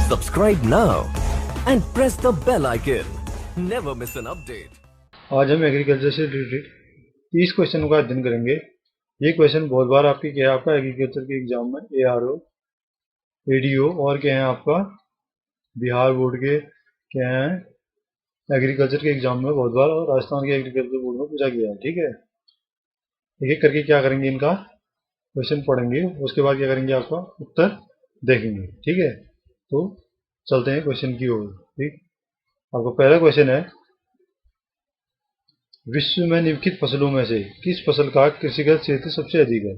Subscribe now and press the bell icon. Never miss an update. आज हम agriculture से related 30 क्वेश्चनों का अध्ययन करेंगे। ये क्वेश्चन बहुत बार आपके क्या है, आपका एग्रीकल्चर के एग्जाम में ARO, ADO और क्या है आपका बिहार बोर्ड के क्या है एग्रीकल्चर के एग्जाम में बहुत बार और राजस्थान के एग्रीकल्चर बोर्ड में पूछा गया है। ठीक है, एक एक करके क्या करेंगे, इनका क्वेश्चन पढ़ेंगे, उसके बाद क्या करेंगे, आपका उत्तर देखेंगे। ठीक है, तो चलते हैं क्वेश्चन की ओर। ठीक, आपका पहला क्वेश्चन है, विश्व में निम्नलिखित फसलों में से किस फसल का कृषिगत क्षेत्र सबसे अधिक है।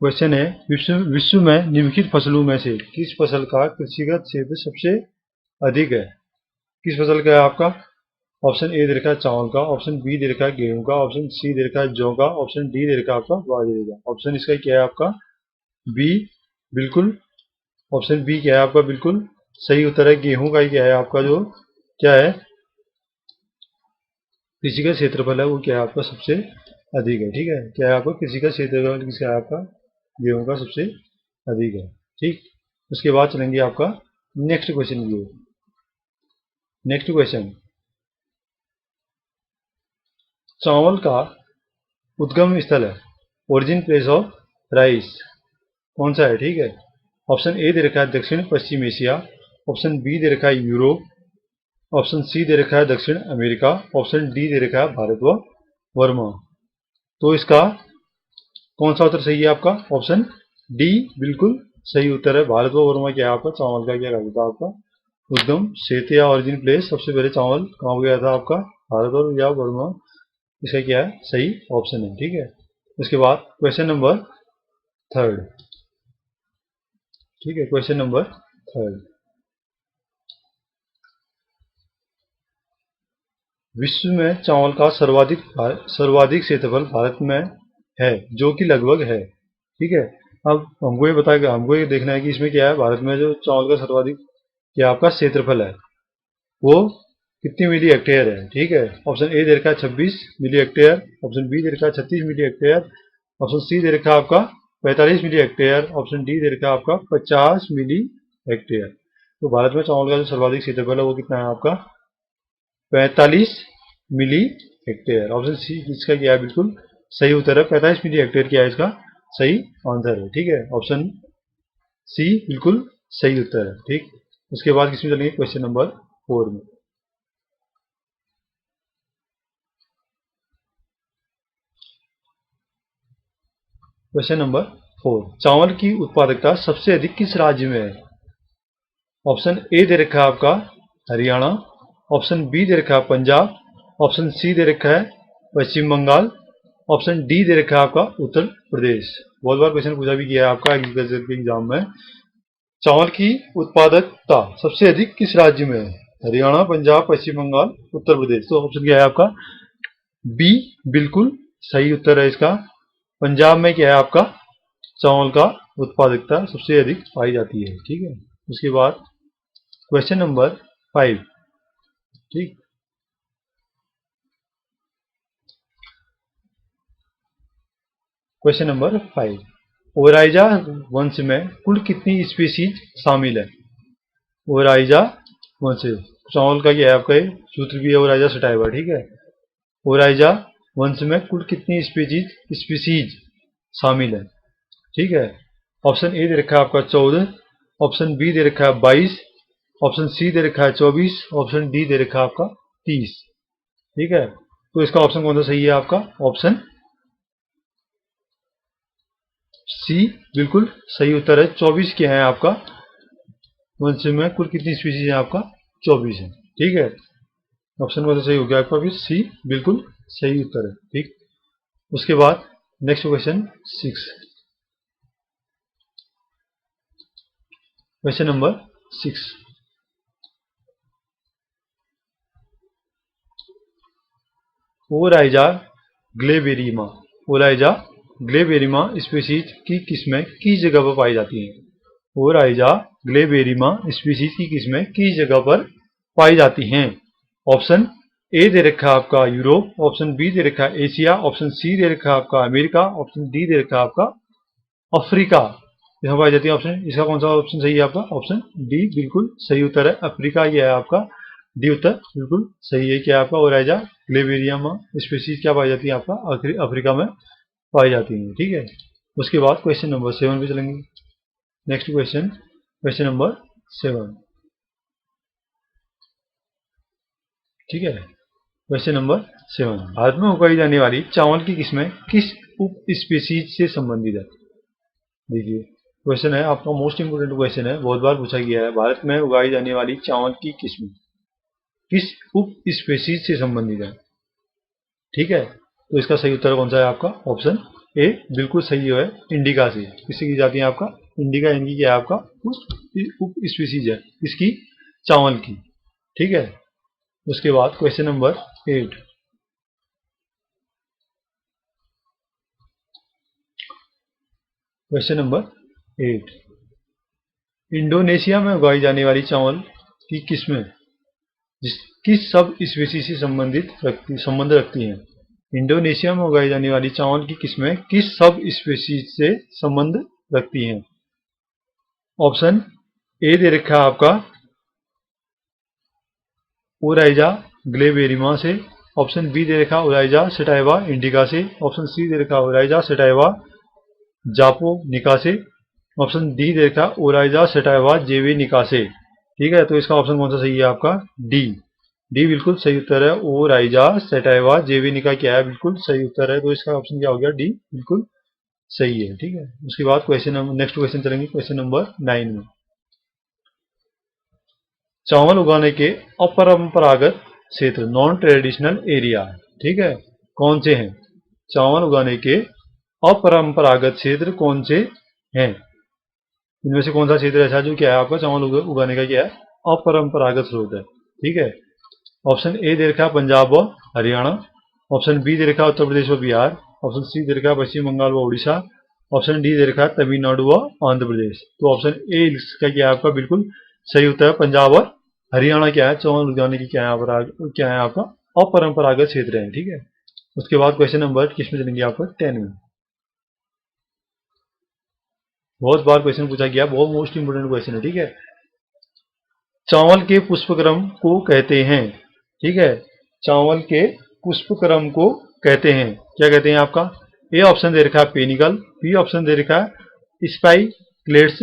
क्वेश्चन है, विश्व में निम्नलिखित फसलों में से किस फसल का कृषिगत क्षेत्र सबसे अधिक है। किस फसल का है आपका, ऑप्शन ए दे रखा है चावल का, ऑप्शन बी दे रखा है गेहूं का, ऑप्शन सी दे रखा है जौ का, ऑप्शन डी दे रखा है आपका बाजरे का। ऑप्शन इसका क्या है आपका बी, बिल्कुल ऑप्शन बी क्या है आपका बिल्कुल सही उत्तर है। गेहूं का ही क्या है आपका जो क्या है कृषि का क्षेत्रफल है वो क्या है आपका सबसे अधिक है। ठीक है, क्या है आपका कृषि का क्षेत्रफल किसका है आपका गेहूं का सबसे अधिक है। ठीक, उसके बाद चलेंगे आपका नेक्स्ट क्वेश्चन की ओर। नेक्स्ट क्वेश्चन, चावल का उद्गम स्थल है, ओरिजिन प्लेस ऑफ राइस कौन सा है। ठीक है, ऑप्शन ए दे रखा है दक्षिण पश्चिम एशिया, ऑप्शन बी दे रखा है यूरोप, ऑप्शन सी दे रखा है दक्षिण अमेरिका, ऑप्शन डी दे रखा है भारत व वर्मा। तो इसका कौन सा उत्तर सही है आपका, ऑप्शन डी बिल्कुल सही उत्तर है। भारत व वर्मा क्या है आपका चावल का क्या कहता था आपका उद्गम क्षेत्र या ओरिजिन प्लेस। सबसे पहले चावल कहाँ गया था आपका भारत और या वर्मा, इसका क्या है सही ऑप्शन है। ठीक है, उसके बाद क्वेश्चन नंबर थर्ड। ठीक है, क्वेश्चन नंबर थर्ड, विश्व में चावल का सर्वाधिक क्षेत्रफल भारत में है जो कि लगभग है। ठीक है, अब हमको ये बताएगा, हमको ये देखना है कि इसमें क्या है भारत में जो चावल का सर्वाधिक क्या आपका क्षेत्रफल है वो कितनी मिली हेक्टेयर है। ठीक है, ऑप्शन ए दे रखा है 26 मिली हेक्टेयर, ऑप्शन बी दे रखा है 36 मिली हेक्टेयर, ऑप्शन सी दे रखा है आपका 45 मिली हेक्टेयर, ऑप्शन डी दे रखा है आपका 50 मिली हेक्टेयर। तो भारत में चावल का जो सर्वाधिक क्षेत्रफल है वो कितना है आपका 45 मिली हेक्टेयर। ऑप्शन सी इसका क्या है बिल्कुल सही उत्तर है, 45 मिली हेक्टेयर क्या है इसका सही आंसर है। ठीक है, ऑप्शन सी बिल्कुल सही उत्तर है। ठीक, उसके बाद किसमें चलेंगे क्वेश्चन नंबर 4 में। क्वेश्चन नंबर 4, चावल की उत्पादकता सबसे अधिक किस राज्य में है। ऑप्शन ए दे रखा है आपका हरियाणा, ऑप्शन बी दे रखा है पंजाब, ऑप्शन सी दे रखा है पश्चिम बंगाल, ऑप्शन डी दे रखा है आपका उत्तर प्रदेश। बहुत बार क्वेश्चन पूछा भी गया है आपका एग्रीकल्चर के एग्जाम में, चावल की उत्पादकता सबसे अधिक किस राज्य में है, हरियाणा, पंजाब, पश्चिम बंगाल, उत्तर प्रदेश। तो ऑप्शन क्या है आपका बी बिल्कुल सही उत्तर है इसका। पंजाब में क्या है आपका चावल का उत्पादकता सबसे अधिक पाई जाती है। ठीक है, उसके बाद क्वेश्चन नंबर 5। ठीक, क्वेश्चन नंबर 5, ओराइजा वंश में कुल कितनी स्पीशीज शामिल है। ओराइजा वंश चावल का क्या है आपका सूत्र भी है ओराइजा सटाइवा। ठीक है, ओराइजा वंश में कुल कितनी स्पीशीज शामिल है। ठीक है, ऑप्शन ए दे रखा है आपका 14, ऑप्शन बी दे रखा है 22, ऑप्शन सी दे रखा है 24, ऑप्शन डी दे रखा है आपका 30। ठीक है, तो इसका ऑप्शन कौन सा सही है आपका, ऑप्शन सी बिल्कुल सही उत्तर है। 24 क्या है आपका वंश में कुल कितनी स्पीशीज है आपका 24 है। ठीक है, ऑप्शन कौन सा सही हो गया आपका फिर सी बिल्कुल सही उत्तर है। ठीक, उसके बाद next question 6, question number 6, oryza glaberrima, oryza glaberrima species की किस्में किस जगह पर पाई जाती हैं। ओराइजा ग्लेबेरिमा स्पीशीज की किस्में किस जगह पर पाई जाती हैं। ऑप्शन ए दे रखा आपका यूरोप, ऑप्शन बी दे रखा एशिया, ऑप्शन सी दे रखा आपका अमेरिका, ऑप्शन डी दे रखा आपका अफ्रीका। यहाँ पाई जाती है ऑप्शन। इसका कौन सा ऑप्शन सही है आपका? ऑप्शन डी बिल्कुल सही उत्तर है। अफ्रीका ये है आपका डी उत्तर बिल्कुल सही है। क्या आपका ओराइजा ग्लेवेरियम स्पीसीज क्या पाई जाती है आपका? अफ्रीका में पाई जाती है। ठीक है, उसके बाद क्वेश्चन नंबर 7 पे चलेंगे। Next question, question number 7। ठीक है, क्वेश्चन नंबर 7, भारत में उगाई जाने वाली चावल की किस्में किस उप स्पीसीज से संबंधित है? देखिए क्वेश्चन है आपका, मोस्ट इंपोर्टेंट क्वेश्चन है, बहुत बार पूछा गया है। भारत में उगाई जाने वाली चावल की किस्में किस उप स्पीसीज से संबंधित है? ठीक है, तो इसका सही उत्तर कौन सा है आपका? ऑप्शन ए बिल्कुल सही है, इंडिका से। किससे की जाती है आपका? इंडिका, इनकी क्या है आपका? उप स्पीसीज है इसकी, चावल की। ठीक है, उसके बाद question number 8। Question number 8, Indonesia में उगाई जाने वाली चावल की किस्में किस सब स्पीसीज से संबंध रखती हैं? इंडोनेशिया में उगाई जाने वाली चावल की किस्में किस सब स्पीसीज से संबंध रखती हैं? ऑप्शन ए दे रखा है आपका ओराइजा ग्लेवेरिमा से। ऑप्शन बी दे रखा ओराइजा सेटाइवा इंडिका से। ऑप्शन सी दे रखा ओराइजा सेटाइवा जापोनिका से। ऑप्शन डी दे रखा ओराइजा सेटाइवा जेवेनिका से। ठीक है, तो इसका ऑप्शन कौन सा सही है आपका? डी। डी बिल्कुल सही उत्तर है। ओराइजा सेटाइवा जेवेनिका क्या है? बिल्कुल सही उत्तर है। तो इसका ऑप्शन क्या हो गया? डी बिल्कुल सही है। ठीक है, उसके बाद क्वेश्चन नंबर, नेक्स्ट क्वेश्चन चलेंगे क्वेश्चन नंबर 9 में। चावल उगाने के अपरंपरागत क्षेत्र, नॉन ट्रेडिशनल एरिया, ठीक है, कौन से हैं? चावल उगाने के अपरंपरागत क्षेत्र कौन से हैं? इनमें से कौन सा क्षेत्र ऐसा जो क्या है आपका चावल उगाने का क्या है? अपरंपरागत स्रोत है। ठीक है, ऑप्शन ए दे रखा है पंजाब व हरियाणा। ऑप्शन बी दे रखा है उत्तर प्रदेश व बिहार। ऑप्शन सी दे रखा है पश्चिम बंगाल व उड़ीसा। ऑप्शन डी दे रखा है तमिलनाडु व आंध्र प्रदेश। तो ऑप्शन ए इसका क्या है आपका? बिल्कुल सही उत्तर है, पंजाब और हरियाणा क्या है चावल उगाने की क्या है आपका? अपरंपरागत क्षेत्र है। ठीक है, उसके बाद क्वेश्चन नंबर किसमें चलेंगे आपका? 10 में। बहुत बार क्वेश्चन पूछा गया, बहुत मोस्ट इंपोर्टेंट क्वेश्चन है। ठीक है, चावल के पुष्पक्रम को कहते हैं। ठीक है, चावल के पुष्पक्रम को कहते हैं, क्या कहते हैं आपका? ए ऑप्शन दे रखा है पेनिकल। बी ऑप्शन दे रखा है स्पाइकलेट्स।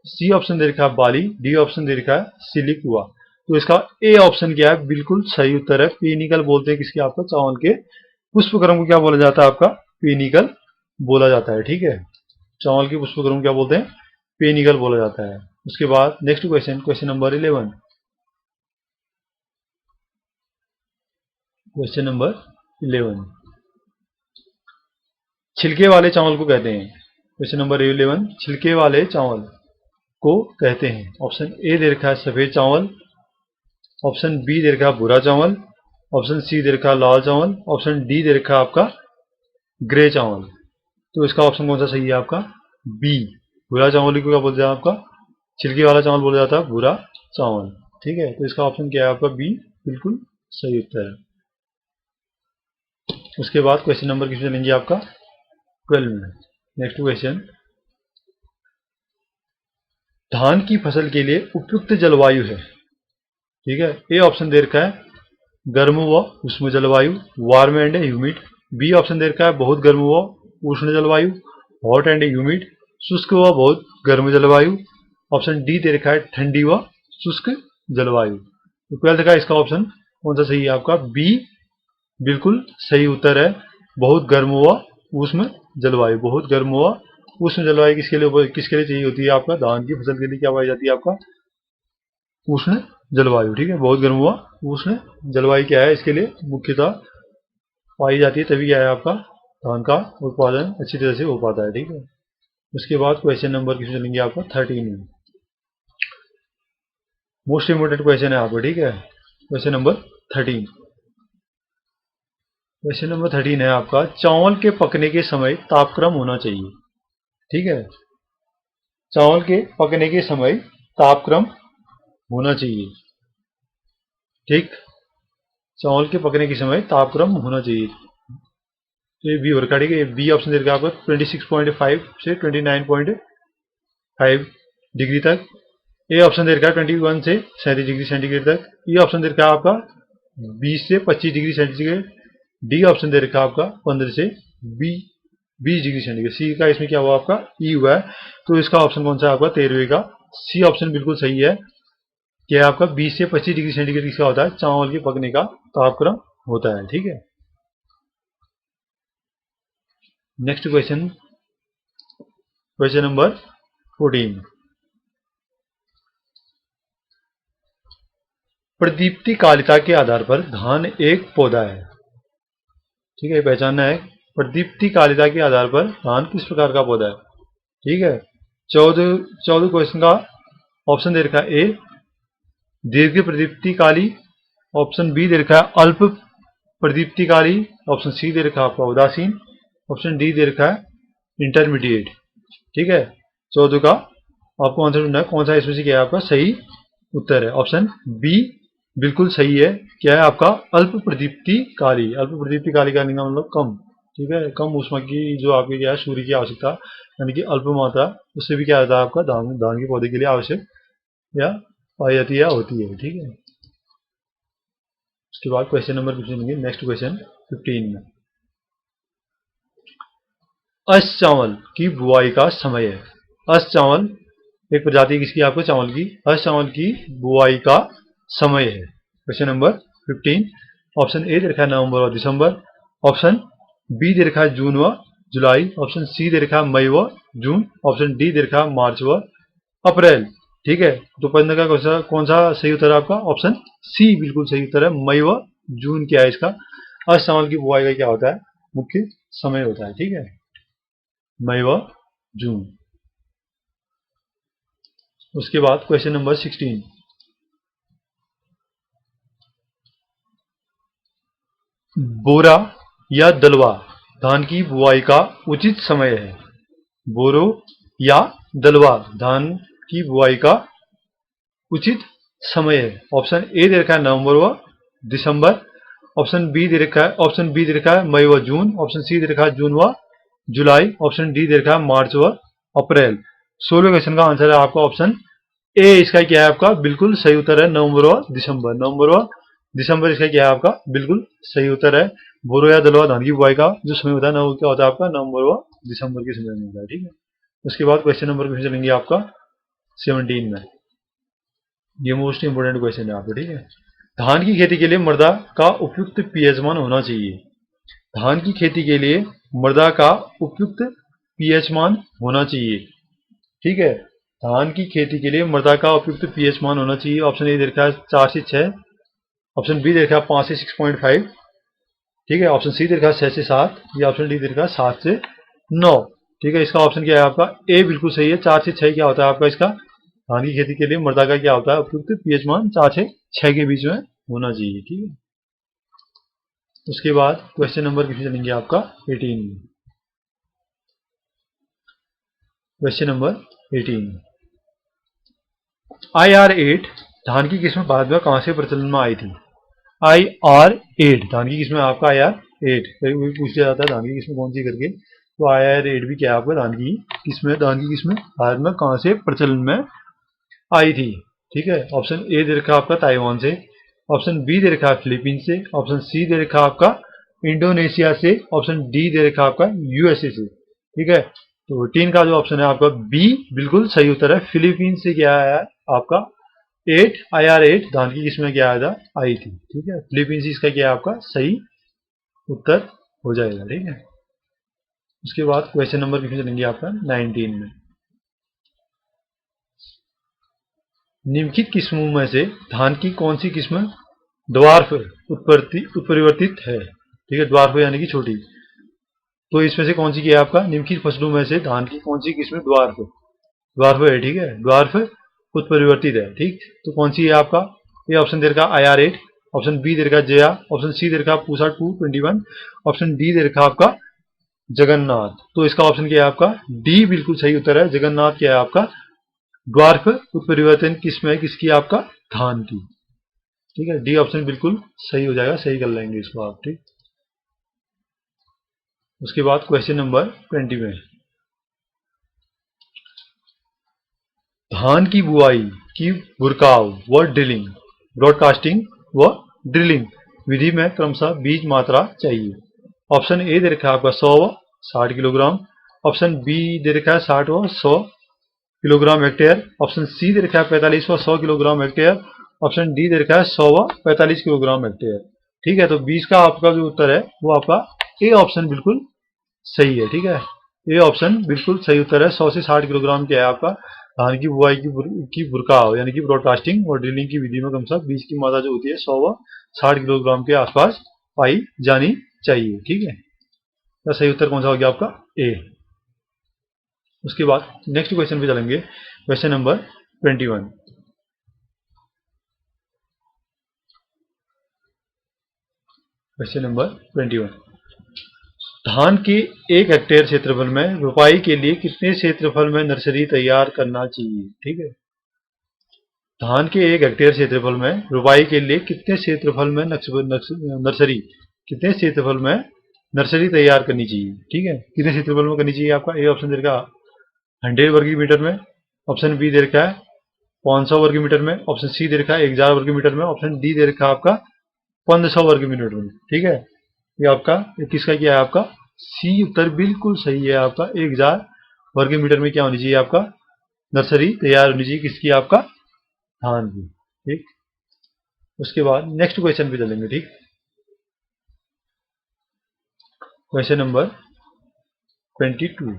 सी ऑप्शन दे रखा है बाली। डी ऑप्शन दे रखा है सिलिकुआ। तो इसका ए ऑप्शन क्या है? बिल्कुल सही उत्तर है, पेनिकल बोलते हैं किसके? आपका चावल के पुष्पक्रम को क्या बोला जाता है आपका? पेनिकल बोला जाता है। ठीक है, चावल के पुष्पक्रम को क्या बोलते हैं? पेनिकल बोला जाता है। उसके बाद next question, question number 11। Question number 11, छिलके वाले चावल को कहते हैं। क्वेश्चन नंबर 11, छिलके वाले चावल को कहते हैं। ऑप्शन ए दे रखा है सफेद चावल। ऑप्शन बी दे रखा है भूरा चावल। ऑप्शन सी दे रखा है लाल चावल। ऑप्शन डी दे रखा है आपका ग्रे चावल। तो इसका ऑप्शन कौन सा सही है आपका? बी, भूरा चावल को क्या बोलते हैं आपका? छिलके वाला चावल बोला जाता है भूरा चावल। ठीक है, तो इसका ऑप्शन क्या है आपका? बी बिल्कुल सही उत्तर है। उसके बाद क्वेश्चन नंबर किसमें लेंगे आपका? 12 में। नेक्स्ट क्वेश्चन, धान की फसल के लिए उपयुक्त जलवायु है। ठीक है, ए ऑप्शन दे रखा है गर्म व उष्ण जलवायु, warm and humid. B option दे रखा है बहुत गर्म व उष्ण जलवायु, हॉट एंड ह्यूमिड। शुष्क व बहुत गर्म जलवायु। ऑप्शन डी दे रखा है ठंडी व शुष्क जलवायु। तो 12 का इसका ऑप्शन कौन सा सही है आपका? बी बिल्कुल सही उत्तर है, बहुत गर्म व उष्ण जलवायु। बहुत गर्म व उष्ण जलवायु किसके लिए चाहिए होती है आपका? धान की फसल के लिए क्या पाई जाती है आपका? उष्ण जलवायु। ठीक है, बहुत गर्म व उष्ण जलवायु क्या है इसके लिए मुख्यतः पाई जाती है, तभी क्या है आपका धान का उत्पादन अच्छी तरह से हो पाता है। ठीक है, उसके बाद क्वेश्चन नंबर किसमें चलेंगे आपका? 13 में। मोस्ट इंपोर्टेंट क्वेश्चन है आपका। ठीक है, क्वेश्चन नंबर 13। क्वेश्चन नंबर 13 है आपका, चावल के पकने के समय तापक्रम होना चाहिए। ठीक है, चावल के पकने के समय तापक्रम होना चाहिए। ठीक, चावल के पकने के समय तापक्रम होना चाहिए। तो ये बी हो रखा है। ठीक है, बी ऑप्शन दे रखा है आपको 26.5 से 29.5 डिग्री तक। ए ऑप्शन दे रखा है 21 से 37 डिग्री सेंटीग्रेड तक। ई ऑप्शन दे रखा है आपका 20 से 25 डिग्री सेंटीग्रेड। डी ऑप्शन दे रखा है आपका 15 से 20 डिग्री सेंटीग्रेड। सी का इसमें क्या हुआ आपका ई हुआ है, तो इसका ऑप्शन कौन सा है आपका 13वें का सी ऑप्शन बिल्कुल सही है। क्या आपका 20 से 25 डिग्री सेंटीग्रेड किसका होता है, चावल के पकने का तापक्रम होता है। ठीक है, next question, question number 14। Pradipti Kalita के आधार पर धान एक पौधा है। ठीक है, पहचानना है प्रदीप्ति कालिता के आधार पर धान किस प्रकार का पौधा है। ठीक है, 14 क्वेश्चन का ऑप्शन दे रखा है ए दीर्घ प्रदीप्ति काली, ऑप्शन बी दे रखा है अल्प प्रदीप्ति काली, ऑप्शन सी दे रखा है आपका उदासीन, ऑप्शन डी दे रखा है इंटरमीडिएट। ठीक है, 14 का आपको आंसर ढूंढना है कौन सा इसमें से क्या है आपका सही उत्तर है। ऑप्शन बी बिल्कुल सही है। क्या है आपका अल्प प्रदीप्ति काली। अल्प प्रदीप्ति काली का मतलब कम। ठीक है, कम ऊष्मा की जो आपकी क्या है सूर्य की आवश्यकता, यानी कि अल्प मात्रा, उससे भी क्या होता है आपका धान के पौधे के लिए आवश्यक या पाई जाती है या होती है। ठीक है, उसके बाद क्वेश्चन नंबर पूछेंगे नेक्स्ट क्वेश्चन 15 में। अश चावल की बुआई का समय है। अश चावल एक प्रजाति किसकी आपको चावल की, अश चावल की बुआई का समय है। क्वेश्चन नंबर 15, ऑप्शन ए दे रखा है नवंबर और दिसंबर, ऑप्शन बी दे रखा है जून व जुलाई, ऑप्शन सी दे रखा है मई व जून, ऑप्शन डी दे रखा है मार्च व अप्रैल। ठीक है, तो पढ़ने का कौन सा सही उत्तर है आपका, ऑप्शन सी बिल्कुल सही उत्तर है। मई व जून क्या है इसका अश चावल की बुआई का क्या होता है मुख्य समय होता है। ठीक है, मई व जून। उसके बाद क्वेश्चन नंबर 16, बोरा या दलवा धान की बुआई का उचित समय है। बोरो या दलवा धान की बुआई का उचित समय है। ऑप्शन ए दे रखा है नवंबर व दिसंबर, ऑप्शन बी दे रखा है मई व जून, ऑप्शन सी दे रखा है जून व जुलाई, ऑप्शन डी दे रखा है मार्च व अप्रैल। 16वें क्वेश्चन का आंसर है आपका ऑप्शन ए, इसका क्या है आपका बिल्कुल सही उत्तर है नवंबर व दिसंबर। नवंबर व दिसंबर इसका क्या है आपका बिल्कुल सही उत्तर है। बोरो या दलवा धान की बुआई का जो समय होता है ना वो क्या होता है आपका नवंबर व दिसंबर के समय में होता है। ठीक है, उसके बाद क्वेश्चन नंबर क्वेश्चन चलेंगे आपका 17 में। ये मोस्ट इंपोर्टेंट क्वेश्चन है आपको। ठीक है, धान की खेती के लिए मृदा का उपयुक्त पीएच मान होना चाहिए। धान की खेती के लिए मृदा का उपयुक्त पीएच मान होना चाहिए। ठीक है, धान की खेती के लिए मृदा का उपयुक्त पीएच मान होना चाहिए। ऑप्शन ए दे रखा है 4 से 6, ऑप्शन बी दे रखा है 5 से 6.5, ठीक है, ऑप्शन सी दे रखा है 6 से 7, या ऑप्शन डी दे रखा है 7 से 9। ठीक है, इसका ऑप्शन क्या है आपका ए बिल्कुल सही है। 4 से 6 क्या होता है आपका इसका धान की खेती के लिए मृदा का क्या होता है उपयुक्त पीएच मान 4 से 6 के बीच में होना चाहिए। ठीक है, उसके बाद क्वेश्चन नंबर किसी चलेंगे आपका 18 में। क्वेश्चन नंबर 18, IR8 धान की किस्म भारत में कहां से प्रचलन में आई थी। IR8 धान की किस्म आपका IR8 कभी पूछ लिया जाता है धान की किस्म कौन सी करके, तो IR8 भी क्या है आपका धान की किस्म भारत में कहां से प्रचलन में आई थी। ठीक है, ऑप्शन ए दे रखा आपका ताइवान से, ऑप्शन बी दे रखा फिलीपींस से, ऑप्शन सी दे रखा आपका इंडोनेशिया से, ऑप्शन डी दे रखा आपका यूएसए से। ठीक है, तो 18 का जो ऑप्शन है आपका बी बिल्कुल सही उत्तर है। फिलीपींस से क्या आया आपका 8 IR8 धान की किस्म क्या आया था आई थी। ठीक है, फिलीपींस इसका क्या है आपका सही उत्तर हो जाएगा। ठीक है, उसके बाद क्वेश्चन नंबर कितने चलेंगे आपका 19 में। निम्नलिखित किस्मों में से धान की कौन सी किस्म ड्वार्फ उत्परिवर्तित है। ठीक है, ड्वार्फ यानी कि छोटी, तो इसमें से कौन सी की है आपका निम्नलिखित फसलों में से धान की कौन सी किस्म ड्वार्फ है। ठीक है, ड्वार्फ उत्परिवर्तित है। ठीक, तो कौन सी है आपका ये ऑप्शन दे रखा IR8, ऑप्शन बी दे रखा जया, ऑप्शन सी दे रखा पूसा 221, ऑप्शन डी दे रखा आपका जगन्नाथ। तो इसका ऑप्शन क्या है आपका डी बिल्कुल सही उत्तर है। जगन्नाथ क्या है आपका ड्वार्फ उत्परिवर्तन किस्म है किसकी आपका धान की। ठीक है, डी ऑप्शन बिल्कुल सही हो जाएगा, सही कर लेंगे इसको आप। ठीक, उसके बाद क्वेश्चन नंबर 20 में। धान की बुआई की बुरकाव व ड्रिलिंग, ब्रॉडकास्टिंग व ड्रिलिंग विधि में क्रमशः बीज मात्रा चाहिए। ऑप्शन ए दे रखा है आपका 100 व 60 किलोग्राम, ऑप्शन बी दे रखा है 60 व 100 किलोग्राम हेक्टेयर, ऑप्शन सी दे रखा है 45 व 100 किलोग्राम हेक्टेयर, ऑप्शन डी दे रखा है 100 व 45 किलोग्राम हेक्टेयर। ठीक है, तो 20 का आपका जो उत्तर है वो आपका ए ऑप्शन बिल्कुल सही है। ठीक है, ए ऑप्शन बिल्कुल सही उत्तर है। 100 से 60 किलोग्राम क्या है आपका धान की बुआई की बुरकाव यानी कि ब्रॉडकास्टिंग और ड्रिलिंग की विधि में क्रमशः बीज की मात्रा जो होती है 100 व 60 किलोग्राम के आसपास पाई जानी चाहिए। ठीक है, तो सही उत्तर कौन सा हो गया आपका ए। उसके बाद नेक्स्ट क्वेश्चन पे चलेंगे, क्वेश्चन नंबर 21। क्वेश्चन नंबर 21, धान के 1 हेक्टेयर क्षेत्रफल में रोपाई के लिए कितने क्षेत्रफल में नर्सरी तैयार करना चाहिए। ठीक है, धान के 1 हेक्टेयर क्षेत्रफल में रोपाई के लिए कितने क्षेत्रफल में नर्सरी तैयार करनी चाहिए। ठीक है, कितने क्षेत्रफल में करनी चाहिए आपका ए ऑप्शन दे रखा 100 वर्ग मीटर में, ऑप्शन बी दे रखा है 500 वर्ग मीटर में, ऑप्शन सी दे रखा है 1000 वर्ग मीटर में, ऑप्शन डी दे रखा है आपका 1500 वर्ग मीटर में। ठीक है, ये आपका किसका क्या है आपका सी उत्तर बिल्कुल सही है आपका। 1000 वर्ग मीटर में क्या होनी चाहिए आपका नर्सरी तैयार होनी चाहिए, किसकी आपका धान की। ठीक, उसके बाद नेक्स्ट क्वेश्चन पे चलेंगे। ठीक, क्वेश्चन नंबर 22,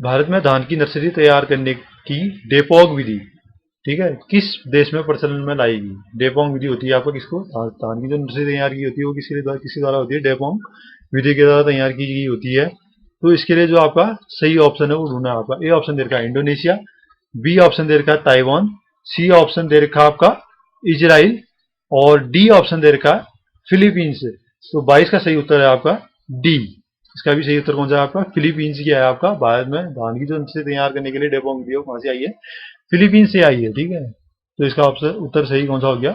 भारत में धान की नर्सरी तैयार करने की डेपोग विधि, ठीक है, किस देश में प्रचलन में लाएगी। डेपोंग विधि होती है आपका किसको धान की जो नर्सरी तैयार की होती है वो किसके द्वारा होती है, डेपोंग विधि के द्वारा तैयार की गई होती है। तो इसके लिए जो आपका सही ऑप्शन है वो ढूंढना है आपका। ए ऑप्शन दे रखा है इंडोनेशिया, बी ऑप्शन दे रखा है ताइवान, सी ऑप्शन दे रखा है आपका इजराइल और डी ऑप्शन दे रखा है फिलीपींस। तो 22 का सही उत्तर है आपका डी। इसका भी सही उत्तर कौन सा है आपका फिलीपींस की है आपका। भारत में धान की जो नर्सरी तैयार करने के लिए डेपोंग विधि है कहां से आई है, फिलीपींस से आई है। ठीक है, तो इसका उत्तर सही कौन सा हो गया,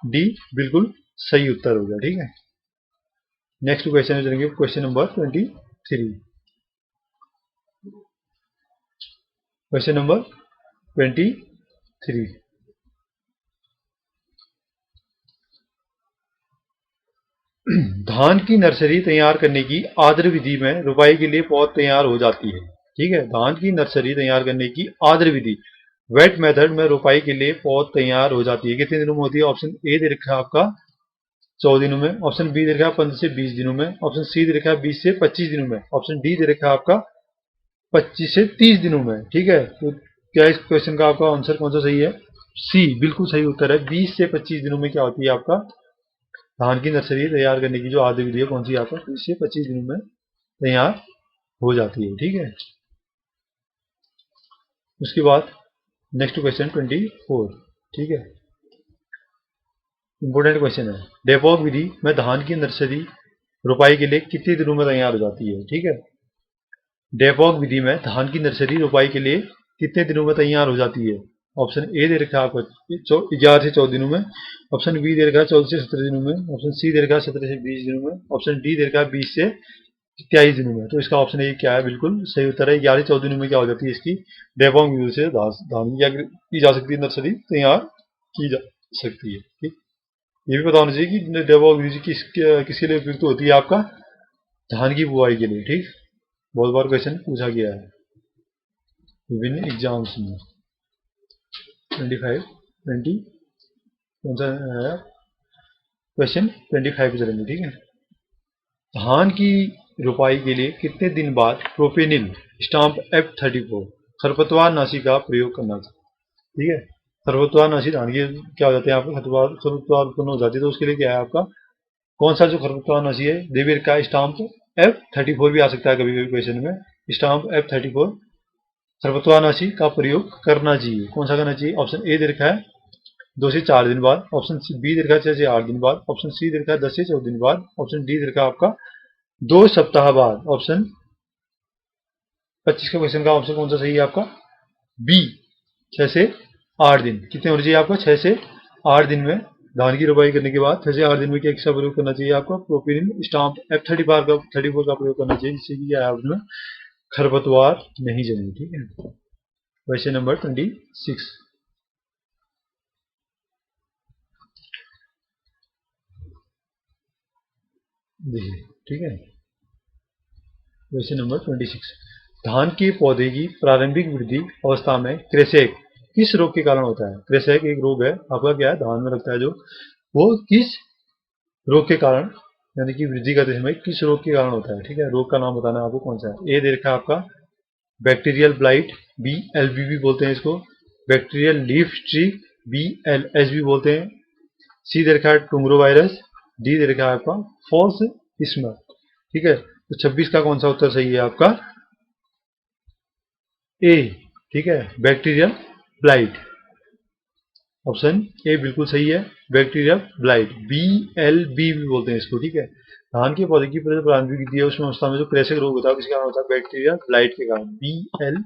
डी बिल्कुल सही उत्तर हो गया। ठीक है, नेक्स्ट क्वेश्चन में चलेंगे, क्वेश्चन नंबर 23। क्वेश्चन नंबर 23, धान की नर्सरी तैयार करने की आद्र विधि में रोपाई के लिए पौध तैयार हो जाती है। ठीक है, धान की नर्सरी तैयार करने की आद्र विधि वेट मेथड में रोपाई के लिए पौध तैयार हो जाती है, कितने दिनों में होती है। ऑप्शन ए दे रखा है आपका 14 दिनों में, ऑप्शन बी दे रखा है 15 से 20 दिनों में, ऑप्शन सी दे रखा है 20 से 25 दिनों में, ऑप्शन डी दे रखा है आपका 25 से 30 दिनों में। ठीक है, तो क्या इस क्वेश्चन का आपका आंसर कौन सा सही है, सी बिल्कुल सही उत्तर है। 20 से 25 दिनों में क्या होती है आपका धान की नर्सरी तैयार करने की जो आद्र विधि है कौन सी आपका 20 से 25 दिनों में तैयार हो जाती है। ठीक है, उसके बाद नेक्स्ट क्वेश्चन 24। ठीक है, इंपोर्टेंट क्वेश्चन है, डेपोग विधि में धान की नर्सरी रोपाई के लिए कितने दिनों में तैयार हो जाती है। ठीक है, डेपोग विधि में धान की नर्सरी रोपाई के लिए कितने दिनों में तैयार हो जाती है। ऑप्शन ए दे रखा है आपको 11 से 14 दिनों में, ऑप्शन बी दे रखा है 14 से 17 दिनों में, ऑप्शन सी दे रखा है 17 से 20 दिनों में, ऑप्शन डी दे रखा है 20 से 23 दिनों में। तो इसका ऑप्शन ए क्या है, बिल्कुल सही उत्तर है। 11 से 14 दिनों में क्या हो जाती है इसकी डेपोंग विधि से धान की जा सकती है, नर्सरी तैयार की जा सकती है। ठीक, ये भी पता होना चाहिए कि डेपोंग विधि किसके लिए उपयुक्त होती है आपका धान की बुआई के लिए। ठीक, बहुत बार क्वेश्चन पूछा गया है विभिन्न एग्जाम्स में। 25 20 कौन सा है, क्वेश्चन 25 पे चलेंगे। ठीक है, धान की रोपाई के लिए कितने दिन बाद प्रोपेनिल स्टाम्प F34 खरपतवार नाशी का प्रयोग करना चाहिए। ठीक है, खरपतवार नाशी धान की क्या हो जाते हैं आपको खरपतवार उत्पन्न हो जाती है, तो उसके लिए क्या है आपका कौन सा जो खरपतवार नाशी है देवी का स्टाम्प F34 भी आ सकता है कभी कभी क्वेश्चन में। स्टाम्प F34 खरपतवार नाशी का प्रयोग करना चाहिए, कौन सा करना चाहिए। ऑप्शन ए दे रखा है 2 से 4 दिन बाद, ऑप्शन बी दे रखा है 6 से 8 दिन बाद, ऑप्शन सी दे रखा है 10 से 14 दिन बाद, ऑप्शन डी दे रखा है आपका 2 सप्ताह बाद। ऑप्शन 25 का क्वेश्चन का ऑप्शन कौन सा सही है आपका बी 6 से 8 दिन। कितने होने चाहिए आपका 6 से 8 दिन में धान की रोपाई करने के बाद 6 से 8 दिन में क्या किसका प्रयोग करना चाहिए आपका प्रोपेनिल स्टाम्प F34 का प्रयोग करना चाहिए, जिससे कि क्या है उसमें खरपतवार नहीं जमे। ठीक है, क्वेश्चन नंबर 26। देखिए, ठीक है, क्वेश्चन नंबर 26। धान के पौधे की प्रारंभिक वृद्धि अवस्था में क्रेसेक किस रोग के कारण होता है? क्रेसेक एक रोग है आपका, क्या है, धान में लगता है जो, वो किस रोग के कारण, यानी कि वृद्धि करते समय किस रोग के कारण होता है? ठीक है, रोग का नाम बताना है आपको कौन सा है। ए दे रखा है आपका बैक्टीरियल ब्लाइट, बी एलबीबी बोलते हैं इसको, bacterial leaf streak, B LSB बोलते हैं, सी दे रखा है टुंगरो वायरस, डी दे रखा है आपका फॉल्स स्मर। ठीक है, तो 26 का कौन सा उत्तर सही है आपका? ए, ठीक है, बैक्टीरियल ब्लाइट, ऑप्शन ए बिल्कुल सही है, bacterial blight, B L B भी बोलते हैं इसको। ठीक है, धान के पौधे की प्रारंभिक वृद्धि है उसमें अवस्था में जो क्रेसेक रोग होता है किसके कारण होता है? बैक्टीरिया ब्लाइट के कारण, बी एल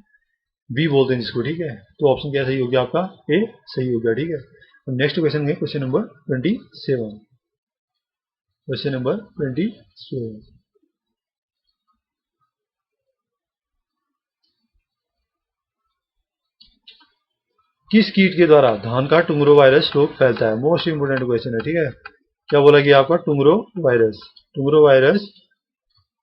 बी बोलते हैं जिसको। ठीक है, तो ऑप्शन क्या सही हो गया आपका? ए सही हो गया। ठीक है, तो नेक्स्ट क्वेश्चन है क्वेश्चन नंबर 27। Question number 27। किस कीट के द्वारा धान का टुंगरो वायरस रोग फैलता है? मोस्ट इंपोर्टेंट क्वेश्चन है। ठीक है, क्या बोला गया आपका? टुंगरो वायरस। टुंगरो वायरस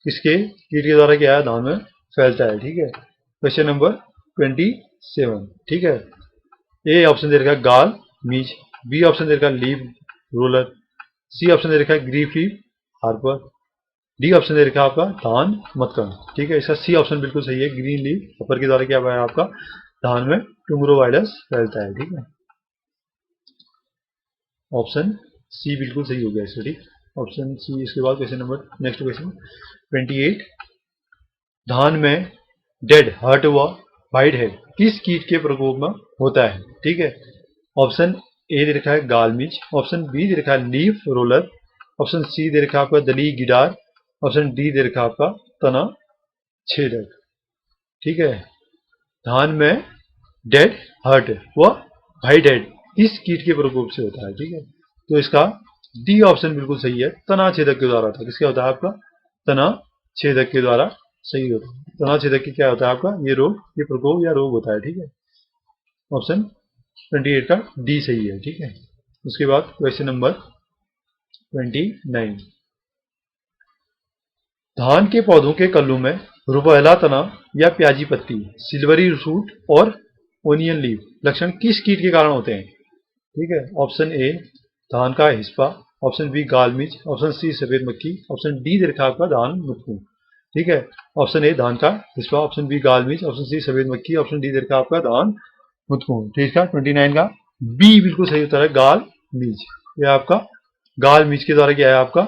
किसके कीट के द्वारा क्या है? धान में फैलता है। ठीक है, क्वेश्चन नंबर 27। ठीक है, ए ऑप्शन दे रखा है गाल मीच, बी ऑप्शन दे रखा है लीफ रोलर, सी ऑप्शन दे रखा है green leaf hopper, D option दे रखा है आपका धान मतकन। ठीक है, इसका सी ऑप्शन बिल्कुल सही है, ग्रीन लीफ हार्पर के द्वारा क्या है आपका? धान में टुंगरो वायरस फैलता है। ठीक है, ऑप्शन सी बिल्कुल सही हो गया इसका। ठीक, ऑप्शन सी। इसके बाद क्वेश्चन नंबर, नेक्स्ट क्वेश्चन 28। धान में डेड हर्ट हुआ वाइट हेड किस कीट के प्रकोप में होता है? ठीक है, ऑप्शन ए दे रखा है गाल मिर्च, ऑप्शन बी दे रखा है लीफ रोलर, ऑप्शन सी दे रखा है आपका दली गिडार, ऑप्शन डी दे रखा है आपका तना छेदक। ठीक है, धान में डेड हर्ट व वाइट हेड किस कीट के प्रकोप से होता है? ठीक है, तो इसका डी ऑप्शन बिल्कुल सही है, तना छेदक के द्वारा होता है। किसका होता है आपका? तना छेदक के द्वारा सही होता है। तना छेदक की क्या होता है आपका? ये रोग, ये प्रकोप या रोग होता है। ठीक है, ऑप्शन 28 का डी सही है। ठीक है, उसके बाद क्वेश्चन नंबर 29। धान के पौधों के कल्लू में रुबेला तना या प्याजी पत्ती, सिल्वरी सूट और ओनियन लीफ लक्षण किस कीट के कारण होते हैं? ठीक है, ऑप्शन ए धान का हिस्पा, ऑप्शन बी गाल मिर्च, ऑप्शन सी सफेद मक्खी, ऑप्शन डी दे रखा आपका धान मुतकू। ठीक है, ऑप्शन ए धान का हिस्पा, ऑप्शन बी गाल मिर्च, ऑप्शन सी सफेद मक्खी, ऑप्शन डी दे रखा आपका धान मुतकू। ठीक है, 29 का बी बिल्कुल सही उत्तर है, गाल मिर्च। यह आपका गाल मिर्च के द्वारा क्या है आपका?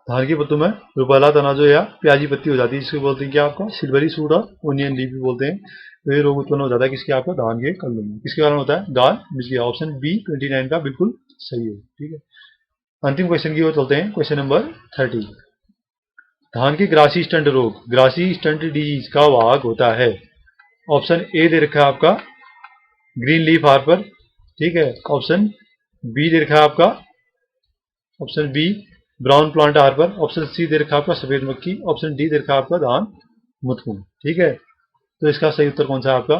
धान की पत्तों में रुपाला तना जो या प्याजी पत्ती हो जाती है, जिसको बोलते हैं क्या आपका? सिल्वरी सूट और ओनियन लीफ भी बोलते हैं। तो ये रोग उत्पन्न हो जाता है किसके? आपका धान के कल्लों में। किसके कारण होता है? गाल मिर्च। ऑप्शन बी 29 का बिल्कुल सही है। ठीक है, अंतिम क्वेश्चन की ओर चलते हैं, क्वेश्चन नंबर 30। धान के ग्रासी स्टंट रोग, ग्रासी स्टंट डिजीज का वाहक होता है। ऑप्शन ए दे रखा है आपका ग्रीन लीफ हार्पर। ठीक है, ऑप्शन बी दे रखा है आपका, option B brown plant hopper, option C दे रखा है आपका सफेद मक्खी, ऑप्शन डी दे रखा है आपका धान मुतकू। ठीक है, तो इसका सही उत्तर कौन सा है आपका?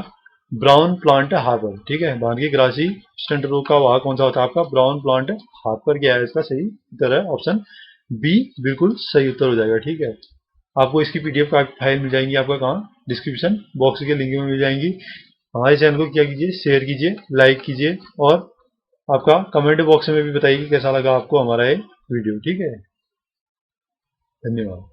Brown plant Harper. ठीक है, धान की ग्रासी स्टंट रोग का वाहक कौन सा होता है आपका? Brown plant Harper. क्या है इसका सही उत्तर? है ऑप्शन बी बिल्कुल सही उत्तर हो जाएगा। ठीक है, आपको इसकी पीडीएफ का फाइल मिल जाएंगी आपका कहाँ? डिस्क्रिप्शन बॉक्स के लिंक में मिल जाएंगी। हमारे चैनल को क्या कीजिए, शेयर कीजिए, लाइक कीजिए और आपका कमेंट बॉक्स में भी बताइए कि कैसा लगा आपको हमारा ये वीडियो। ठीक है, धन्यवाद।